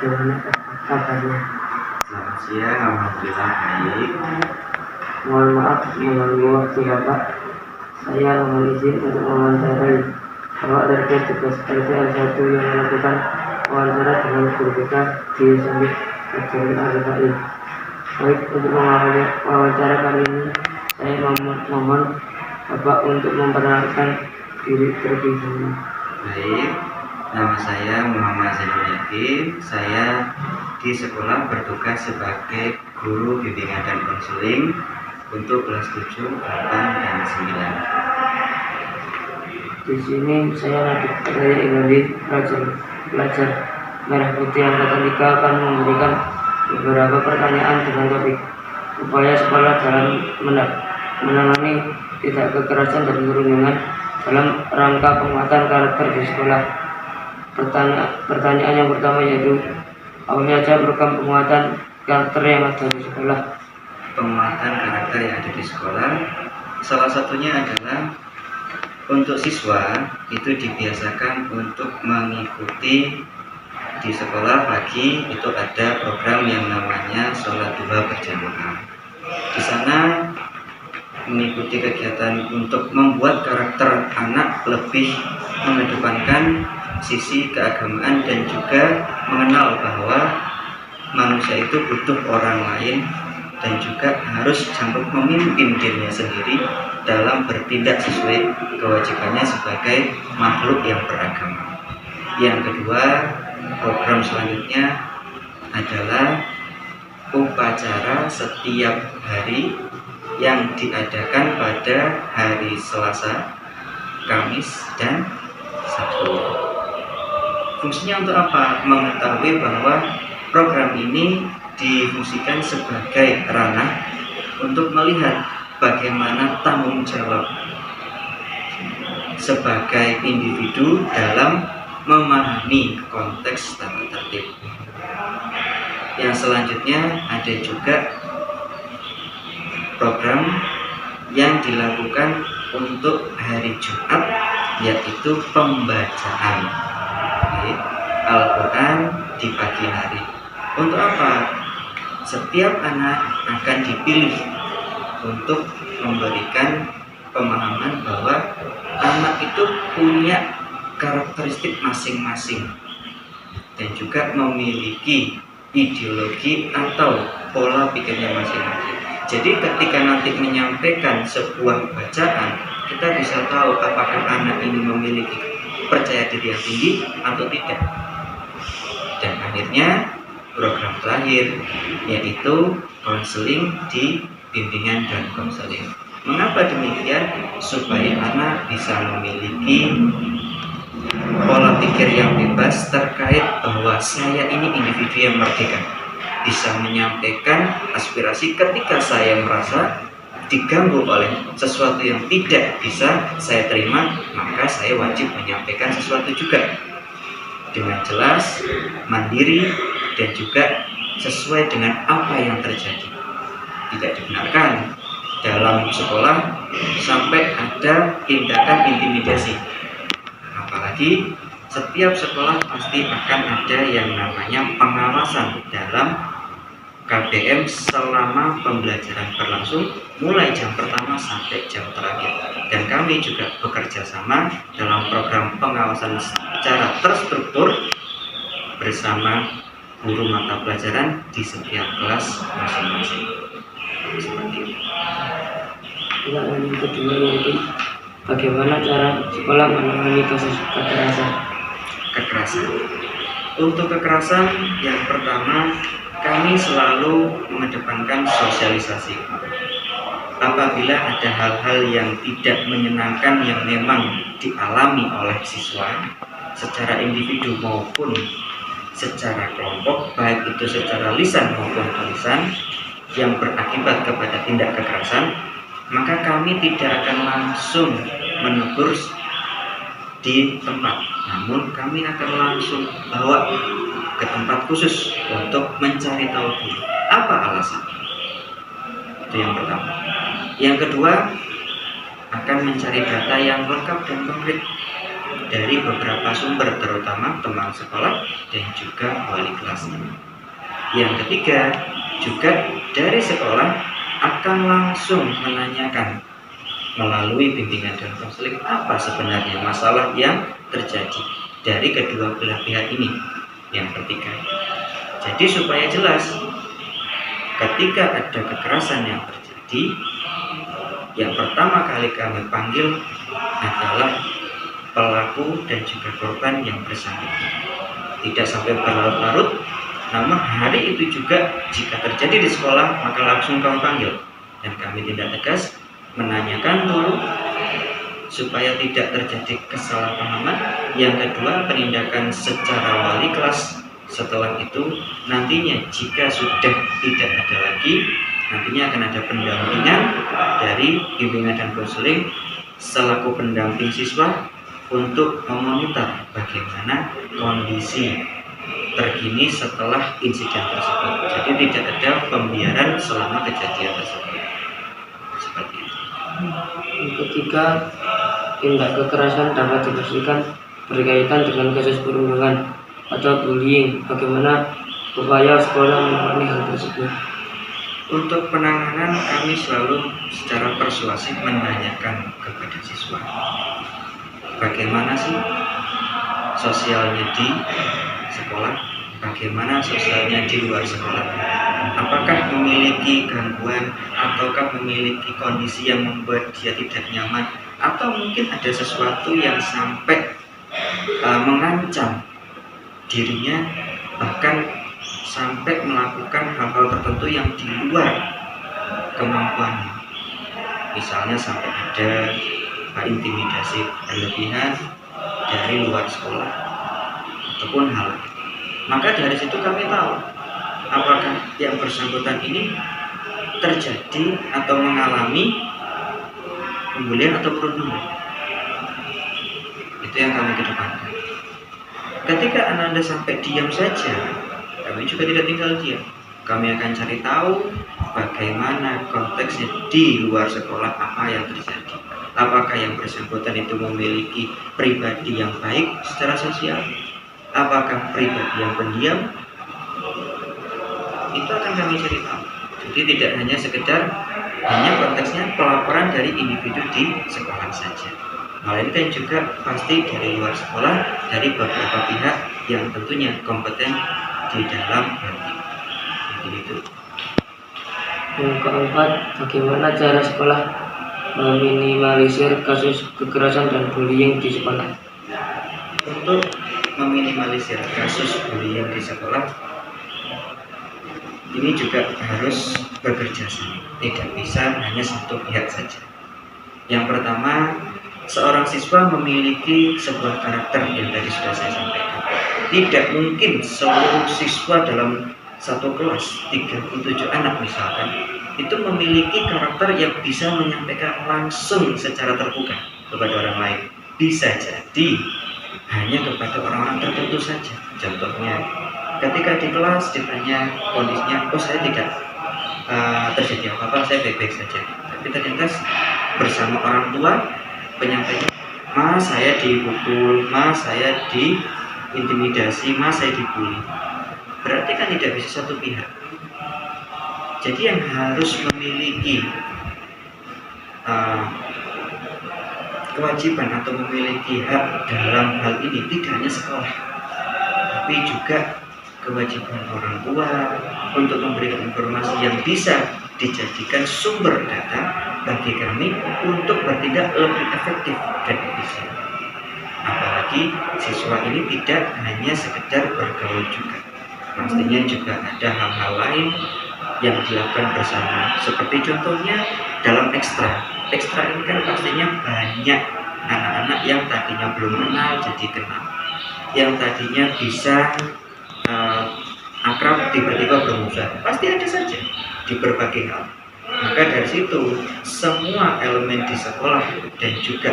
bagaimana kabarnya? Selamat siang, alhamdulillah baik. Mohon maaf mengganggu waktu Bapak. Saya mohon izin untuk mewawancarai Bapak terkait tugas RT1 yang melakukan wawancara dengan guru BK di Sambit Pelajaran Al-Fatih. Baik, untuk mengawali wawancara kali ini, saya mohon Bapak untuk memperkenalkan diri terlebih dahulu. Baik, nama saya Muhammad Zainul Yakin. Saya di sekolah bertugas sebagai guru bimbingan dan konseling untuk kelas 7, 8, dan 9. Di sini saya Indonesia pelajar Merah Putih Angkatan 3 akan memberikan beberapa pertanyaan dengan topik upaya sekolah dalam menangani tidak kekerasan dan perundungan dalam rangka penguatan karakter di sekolah. Pertanyaan yang pertama yaitu apa saja program penguatan karakter yang ada di sekolah? Penguatan karakter yang ada di sekolah, salah satunya adalah untuk siswa itu dibiasakan untuk mengikuti di sekolah pagi itu ada program yang namanya sholat duha berjamaah. Di sana mengikuti kegiatan untuk membuat karakter anak lebih mengedepankan sisi keagamaan dan juga mengenal bahwa manusia itu butuh orang lain dan juga harus sanggup memimpin dirinya sendiri dalam bertindak sesuai kewajibannya sebagai makhluk yang beragama. Yang kedua, program selanjutnya adalah upacara setiap hari yang diadakan pada hari Selasa, Kamis, dan Sabtu. Fungsinya untuk apa? Mengetahui bahwa program ini difungsikan sebagai ranah untuk melihat bagaimana tanggung jawab sebagai individu dalam memahami konteks tata tertib. Yang selanjutnya ada juga program yang dilakukan untuk hari Jumat, yaitu pembacaan Al-Quran di pagi hari. Untuk apa? Setiap anak akan dipilih untuk memberikan pemahaman bahwa anak itu punya karakteristik masing-masing dan juga memiliki ideologi atau pola pikirnya masing-masing. Jadi ketika nanti menyampaikan sebuah bacaan, kita bisa tahu apakah anak ini memiliki percaya diri yang tinggi atau tidak. Dan akhirnya program terakhir yaitu konseling di bimbingan dan konseling. Mengapa demikian? Supaya anak bisa memiliki pola pikir yang bebas terkait bahwa saya ini individu yang merdeka, bisa menyampaikan aspirasi ketika saya merasa diganggu oleh sesuatu yang tidak bisa saya terima, maka saya wajib menyampaikan sesuatu juga dengan jelas, mandiri, dan juga sesuai dengan apa yang terjadi. Tidak dibenarkan dalam sekolah sampai ada tindakan intimidasi. Apalagi setiap sekolah pasti akan ada yang namanya pengawasan dalam KBM selama pembelajaran berlangsung mulai jam pertama sampai jam terakhir. Dan kami juga bekerja sama dalam program pengawasan secara terstruktur bersama guru mata pelajaran di setiap kelas masing-masing. Seperti itu. Yang kedua yaitu bagaimana cara sekolah menangani kasus kekerasan. Untuk kekerasan, yang pertama kami selalu mengedepankan sosialisasi. Apabila ada hal-hal yang tidak menyenangkan yang memang dialami oleh siswa secara individu maupun secara kelompok, baik itu secara lisan maupun tulisan yang berakibat kepada tindak kekerasan, maka kami tidak akan langsung menegur di tempat, namun kami akan langsung bawa ke tempat khusus untuk mencari tahu dulu apa alasan. Itu yang pertama. Yang kedua, akan mencari data yang lengkap dan konkret dari beberapa sumber, terutama teman sekolah dan juga wali kelasnya. Yang ketiga, juga dari sekolah akan langsung menanyakan melalui bimbingan dan konseling apa sebenarnya masalah yang terjadi dari kedua belah pihak ini. Yang ketiga, jadi supaya jelas ketika ada kekerasan yang terjadi, yang pertama kali kami panggil adalah pelaku dan juga korban yang bersangkutan. Tidak sampai berlarut-larut, namun hari itu juga jika terjadi di sekolah maka langsung kami panggil dan kami tindak tegas, menanyakan dulu supaya tidak terjadi kesalahpahaman. Yang kedua, penindakan secara wali kelas. Setelah itu nantinya jika sudah tidak ada lagi, nantinya akan ada pendampingan dari bimbingan dan konseling selaku pendamping siswa untuk memonitor bagaimana kondisi terkini setelah insiden tersebut. Jadi tidak ada pembiaran selama kejadian tersebut. Seperti itu. Ketiga, tindak kekerasan dapat dipastikan berkaitan dengan kasus perundungan atau bullying. Bagaimana upaya sekolah menangani hal tersebut? Untuk penanganan kami selalu secara persuasif menanyakan kepada siswa, bagaimana sih sosialnya di sekolah, bagaimana sosialnya di luar sekolah, apakah memiliki gangguan ataukah memiliki kondisi yang membuat dia tidak nyaman, atau mungkin ada sesuatu yang sampai mengancam dirinya, bahkan sampai melakukan hal-hal tertentu yang di luar kemampuannya. Misalnya sampai ada intimidasi berlebihan dari luar sekolah ataupun hal lain. Maka dari situ kami tahu apakah yang bersangkutan ini terjadi atau mengalami pembulian atau perundungan. Itu yang kami kedepankan. Ketika Anda sampai diam saja, kami juga tidak tinggal diam. Kami akan cari tahu bagaimana konteksnya di luar sekolah, apa yang terjadi. Apakah yang bersangkutan itu memiliki pribadi yang baik secara sosial? Apakah pribadi yang pendiam? Itu akan kami cari tahu. Jadi tidak hanya sekedar konteksnya pelaporan dari individu di sekolah saja, melainkan juga pasti dari luar sekolah, dari beberapa pihak yang tentunya kompeten di dalam hal ini. Begitu. Yang keempat, bagaimana cara sekolah meminimalisir kasus kekerasan dan bullying di sekolah? Untuk meminimalisir kasus bullying di sekolah, ini juga harus bekerja sama, tidak bisa hanya satu pihak saja. Yang pertama, seorang siswa memiliki sebuah karakter yang tadi sudah saya sampaikan. Tidak mungkin seluruh siswa dalam satu kelas 37 anak misalkan itu memiliki karakter yang bisa menyampaikan langsung secara terbuka kepada orang lain. Bisa jadi hanya kepada orang-orang tertentu saja. Contohnya, ketika di kelas ditanya kondisinya, oh saya tidak terjadi apa-apa, saya baik-baik saja. Tapi ternyata bersama orang tua penyampainya, mas saya dipukul, mas saya diintimidasi, mas saya dibully. Berarti kan tidak bisa satu pihak. Jadi yang harus memiliki kewajiban atau memiliki hak dalam hal ini tidak hanya sekolah, tapi juga kewajiban orang tua untuk memberikan informasi yang bisa dijadikan sumber data bagi kami untuk bertindak lebih efektif dan efisien. Apalagi siswa ini tidak hanya sekedar bergaul juga, pastinya juga ada hal-hal lain yang dilakukan bersama. Seperti contohnya dalam ekstra ini kan pastinya banyak anak-anak yang tadinya belum kenal jadi kenal, yang tadinya bisa akrab tiba-tiba bermusuhan, pasti ada saja di berbagai hal. Maka dari situ semua elemen di sekolah dan juga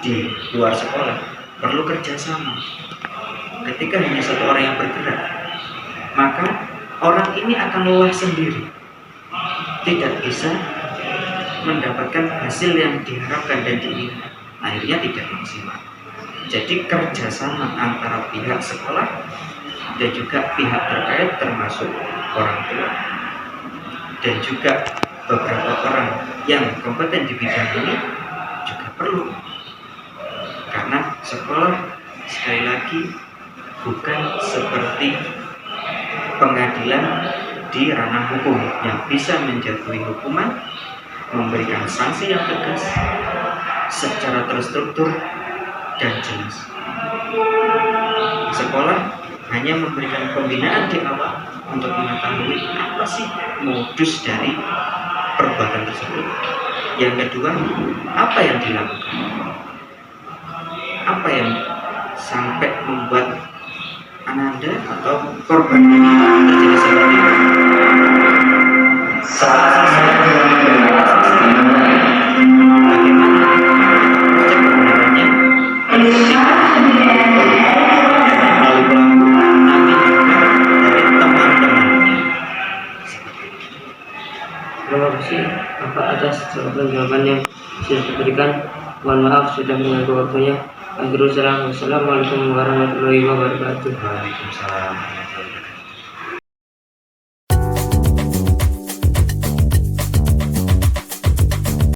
di luar sekolah perlu kerjasama. Ketika hanya satu orang yang bergerak, maka orang ini akan lelah sendiri, tidak bisa mendapatkan hasil yang diharapkan dan diinginkan, akhirnya tidak maksimal. Jadi kerjasama antara pihak sekolah dan juga pihak terkait termasuk orang tua dan juga beberapa orang yang kompeten di bidang ini juga perlu, karena sekolah sekali lagi bukan seperti pengadilan di ranah hukum yang bisa menjatuhi hukuman, memberikan sanksi yang tegas secara terstruktur dan jelas. Sekolah hanya memberikan pembinaan di awal untuk mengetahui apa sih modus dari perbuatan tersebut. Yang kedua, apa yang dilakukan, apa yang sampai membuat Ananda atau korban ini terjadi seperti itu. Bagaimana proses kebenarannya ketika melalui pelaku, tapi juga dari teman-temannya. Terima kasih Bapak atas jawaban yang sudah diberikan. Mohon maaf sudah mengganggu waktunya. Wassalamualaikum warahmatullahi wabarakatuh. Waalaikumsalam warahmatullahi wabarakatuh.